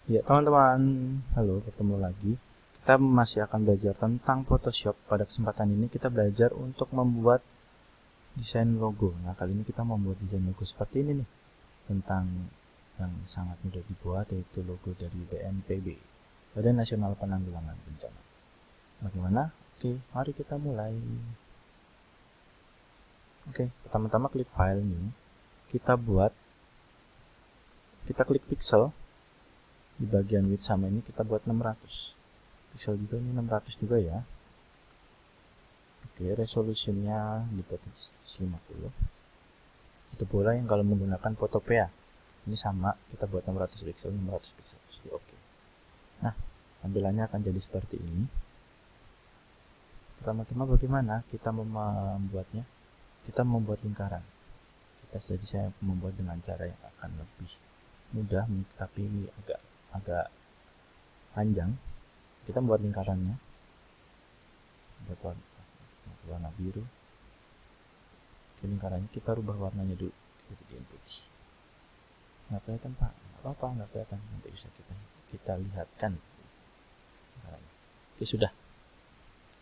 Ya teman-teman, halo, ketemu lagi. Kita masih akan belajar tentang Photoshop. Pada kesempatan ini kita belajar untuk membuat desain logo. Nah, kali ini kita membuat desain logo seperti ini nih, tentang yang sangat mudah dibuat, yaitu logo dari BNPB, Badan Nasional Penanggulangan Bencana. Bagaimana? Oke, mari kita mulai. Oke, pertama-tama klik file nih. Kita klik pixel. Di bagian width sama ini kita buat 600 pixel juga, ini 600 juga ya. Oke, resolusinya dibuat 150. Itu pula yang kalau menggunakan Photopea. Ini sama, kita buat 600 pixel, 600 pixel. Oke. Nah, tampilannya akan jadi seperti ini. Pertama-tama bagaimana kita membuatnya? Kita membuat lingkaran. Saya membuat dengan cara yang akan lebih mudah, tapi agak panjang. Kita membuat lingkarannya. Buat warna biru. Lingkarannya kita rubah warnanya dulu, jadi putih. Nggak kelihatan pak? Nggak apa-apa, nggak kelihatan, nanti bisa kita lihatkan. Oke, sudah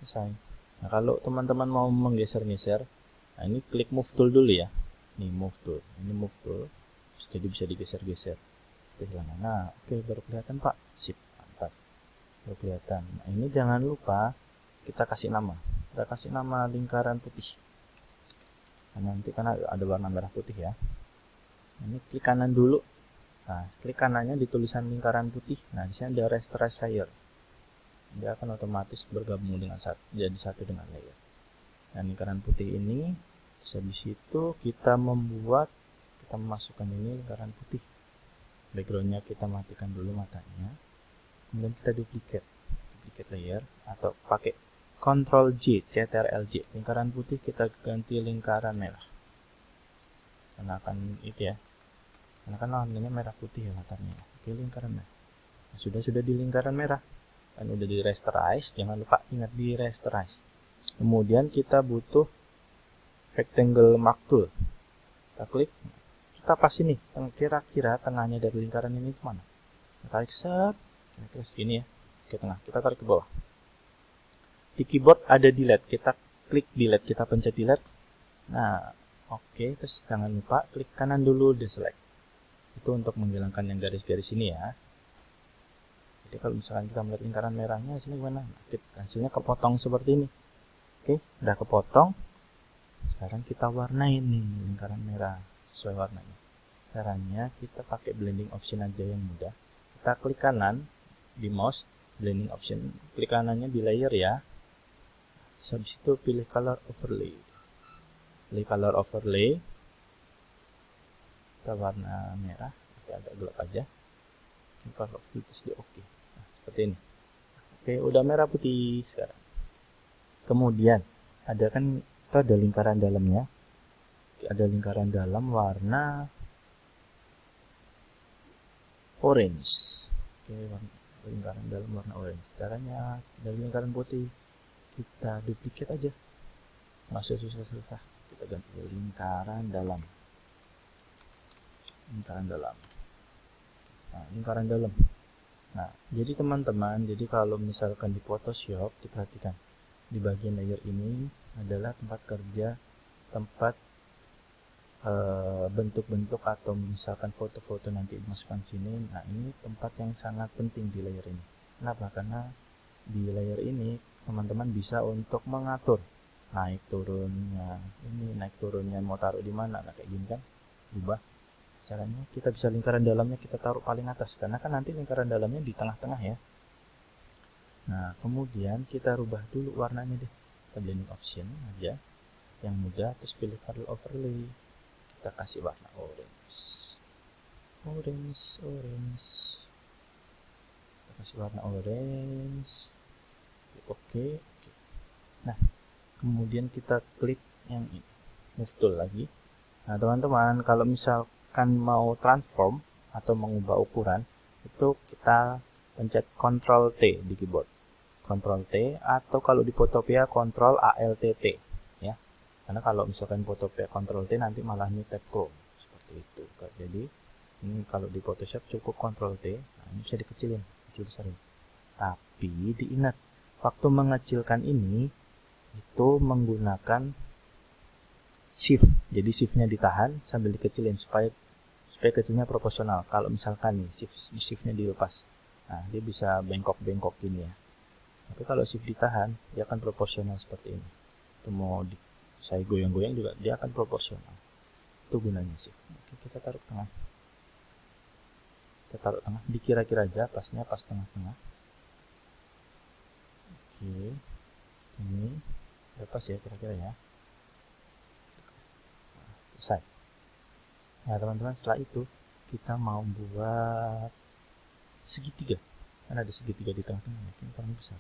selesai. Nah, kalau teman-teman mau menggeser-geser, nah ini klik move tool dulu ya. Nih move tool, ini move tool, jadi bisa digeser-geser. Nah, oke, baru kelihatan pak. Sip, mantap, baru kelihatan. Nah, ini jangan lupa kita kasih nama. Kita kasih nama lingkaran putih. Nah, nanti karena ada warna merah putih ya. Ini klik kanan dulu. Nah, klik kanannya di tulisan lingkaran putih. Nah, di sini ada rasterize layer. Dia akan otomatis bergabung dengan jadi satu dengan layer. Nah, lingkaran putih ini, habis itu kita memasukkan ini lingkaran putih. Backgroundnya kita matikan dulu matanya. Kemudian kita duplicate layer atau pakai Ctrl J, Ctrl-J. Lingkaran putih kita ganti lingkaran merah. Karena akan itu ya. Karena kan warnanya merah putih ya latarnya. Oke, lingkaran merah. Nah, sudah di lingkaran merah. Kan udah di rasterize, jangan lupa ingat di rasterize. Kemudian kita butuh rectangle mark tool. Kita klik, kita pas ini, kira-kira tengahnya dari lingkaran ini kemana? Kita tarik set, kira-kira segini ya, ke tengah. Kita tarik ke bawah. Di keyboard ada delete, kita klik delete, kita pencet delete. Nah, oke, terus jangan lupa klik kanan dulu deselect. Itu untuk menghilangkan yang garis-garis ini ya. Jadi kalau misalkan kita melihat lingkaran merahnya, hasilnya gimana? Hasilnya kepotong seperti ini. Oke, udah kepotong. Sekarang kita warnain nih lingkaran merah sesuai warnanya. Caranya kita pakai blending option aja yang mudah. Kita klik kanan di mouse, blending option, klik kanannya di layer ya. Habis itu pilih color overlay. Pilih color overlay. Kita warna merah, agak gelap aja. Color overlay terus di oke. Nah, seperti ini. Oke, udah merah putih sekarang. Kemudian ada kan itu ada lingkaran dalamnya. Ada lingkaran dalam warna orange. Oke, lingkaran dalam warna orange. Caranya dari lingkaran putih kita duplicate aja. Nggak susah-susah. Kita ganti lingkaran dalam. Lingkaran dalam. Nah, lingkaran dalam. Nah, jadi teman-teman, jadi kalau misalkan di Photoshop, diperhatikan di bagian layer ini adalah tempat kerja, tempat bentuk-bentuk atau misalkan foto-foto nanti dimasukkan sini. Nah, ini tempat yang sangat penting di layer ini. Kenapa? Karena di layer ini teman-teman bisa untuk mengatur naik turunnya, ini naik turunnya mau taruh di mana. Nah, kayak gini kan ubah. Caranya kita bisa lingkaran dalamnya kita taruh paling atas, karena kan nanti lingkaran dalamnya di tengah-tengah ya. Nah, kemudian kita rubah dulu warnanya deh. Kita blending option aja yang mudah, terus pilih color overlay. Kita kasih warna orange. Kita kasih warna orange. Oke. Nah, kemudian kita klik yang ini, move tool lagi. Nah, teman-teman, kalau misalkan mau transform atau mengubah ukuran, itu kita pencet Ctrl T di keyboard. Ctrl T, atau kalau di Photopea Ctrl Alt T ya. Karena kalau misalkan Photopea Ctrl T nanti malah tab Chrome seperti itu. Jadi ini kalau di Photoshop cukup Ctrl T. Nah, ini bisa dikecilin, kecil besarin. Tapi diingat, waktu mengecilkan ini itu menggunakan shift. Jadi shiftnya ditahan sambil dikecilin supaya kecilnya proporsional. Kalau misalkan nih shiftnya dilepas, nah dia bisa bengkok-bengkok gini ya. Tapi kalau shift ditahan, dia akan proporsional seperti ini. Itu mau saya goyang-goyang juga dia akan proporsional. Itu gunanya shift. Oke, kita taruh tengah. Kita taruh tengah, dikira-kira aja pasnya pas tengah-tengah. Oke, ini udah pas ya kira-kira ya. Selesai. Nah teman-teman, setelah itu kita mau buat segitiga. Kan ada segitiga di tengah-tengah, ini paling besar.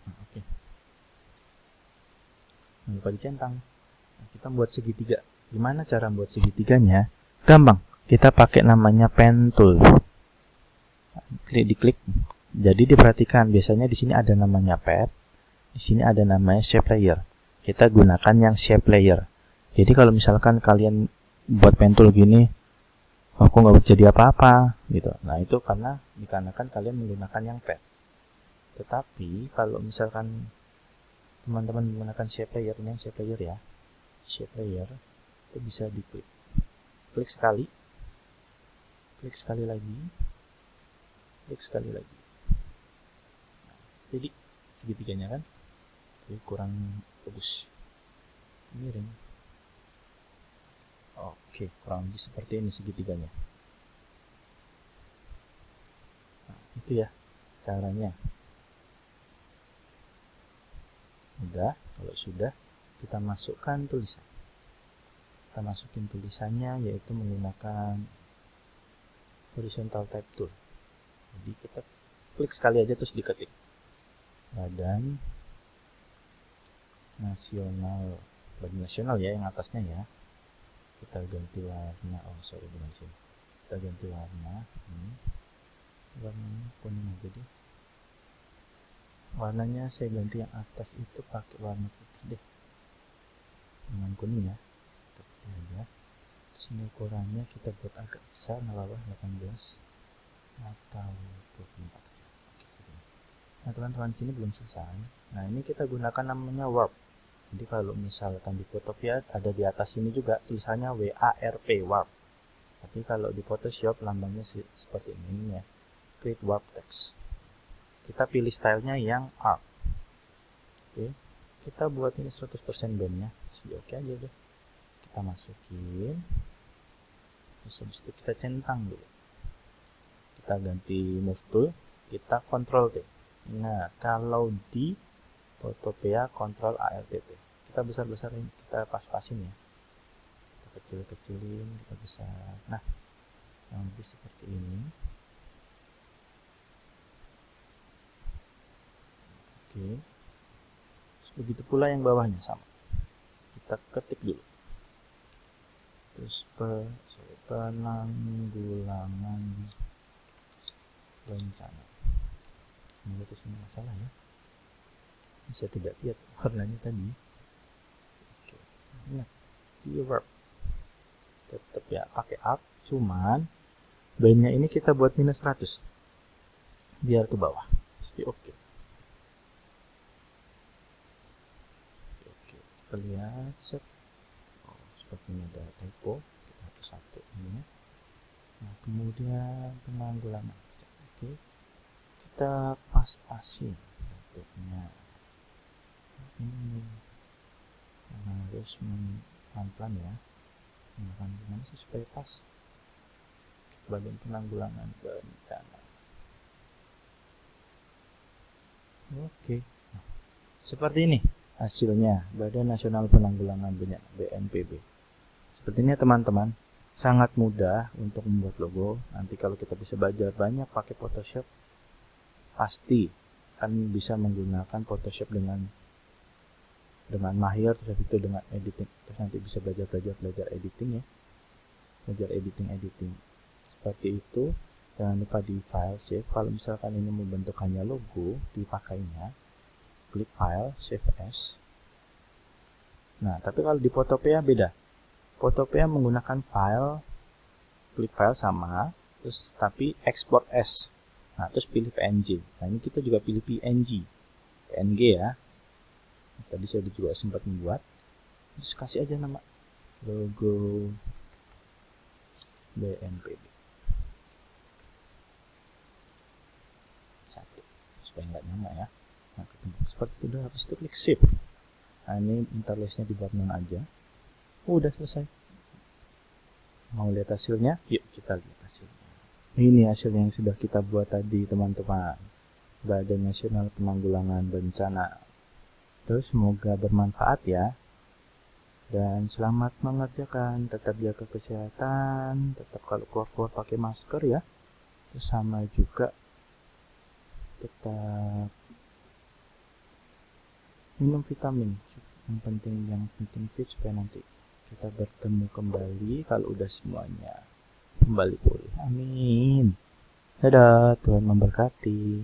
Nah, oke. Jangan lupa dicentang. Nah, kita buat segitiga. Gimana cara buat segitiganya? Gampang. Kita pakai namanya pen tool. Diklik. Jadi diperhatikan, biasanya di sini ada namanya pad, di sini ada namanya shape layer. Kita gunakan yang shape layer. Jadi kalau misalkan kalian buat pen tool gini, aku nggak jadi apa-apa gitu. Nah itu dikarenakan kalian menggunakan yang pad. Tetapi kalau misalkan teman-teman menggunakan shape layer, ini yang shape layer ya, shape layer itu bisa diklik, klik sekali lagi, klik sekali lagi. Nah, jadi segitiganya kan jadi kurang bagus, miring. Oke, kurang lebih seperti ini segitiganya. Nah, itu ya caranya. Udah, kalau sudah kita masukkan tulisan. Kita masukin tulisannya yaitu menggunakan horizontal type tool. Jadi kita klik sekali aja terus diketik. Badan nasional ya, yang atasnya ya. Kita ganti warna, bukan sini. Kita ganti warna. Warnanya kuning aja deh. Warnanya saya ganti yang atas itu pakai warna putih deh, dengan kuning ya, putih aja. Terus ini ukurannya kita buat agak besar, nggak apa-apa, 18 atau 24 aja. Oke, segini. Nah teman-teman, ini belum selesai. Nah ini kita gunakan namanya warp. Jadi kalau misalkan di Photopea ada di atas ini juga tulisannya WARP, warp. Tapi kalau di Photoshop lambangnya seperti ini ya, create warp text. Kita pilih stylenya yang arc. Oke, kita buat ini 100% bandnya, oke aja deh. Kita masukin, terus habis itu kita centang dulu. Kita ganti move tool, kita control T. Nah, kalau di Photopea control ALT. Kita besar-besarin, kita pas-pasin ya. Kita kecil-kecilin, kita besar. Nah, yang lebih seperti ini. Oke. Begitu pula yang bawahnya sama. Kita ketik dulu. Terus penanggulangan bencana. Semoga itu semua masalah ya. Saya tidak lihat warnanya tadi. Oke. Ingat, di verb. Tetap ya pakai up, cuman bandnya ini kita buat minus 100. Biar ke bawah. Jadi oke. Kita lihat set. Sepertinya ada typo, kita hapus satu ini. Nah kemudian penanggulangan. Oke, kita pas-pasin bentuknya. Ini harus pelan-pelan ya. Nah, gimana sih supaya pas? Badan penanggulangan bencana. Oke, nah, seperti ini hasilnya, Badan Nasional Penanggulangan Bencana, BNPB. Sepertinya teman-teman, sangat mudah untuk membuat logo. Nanti kalau kita bisa belajar banyak pakai Photoshop, pasti kan bisa menggunakan Photoshop dengan mahir, terus itu dengan editing. Terus nanti bisa belajar editing ya. Belajar editing. Seperti itu. Jangan lupa di file save. Kalau misalkan ini membentuk hanya logo, dipakainya klik file, save as. Nah, tapi kalau di Photopea beda. Photopea menggunakan file klik file sama, terus tapi export as. Nah, terus pilih PNG. Nah, ini kita juga pilih PNG ya. Tadi saya juga sempat membuat. Terus kasih aja nama logo BNPB. Satu, supaya nggak nyama ya. Nah, ketemu seperti itu. Udah, habis itu klik save. Nah, ini interlace-nya dibuat non aja. Udah selesai. Mau lihat hasilnya? Yuk kita lihat hasilnya. Ini hasil yang sudah kita buat tadi, teman-teman. Badan Nasional Penanggulangan Bencana. Terus semoga bermanfaat ya. Dan selamat mengerjakan. Tetap jaga kesehatan. Tetap kalau keluar-keluar pakai masker ya. Terus sama juga tetap minum vitamin. Yang penting fit supaya nanti kita bertemu kembali kalau udah semuanya kembali pulih. Amin. Dadah, Tuhan memberkati.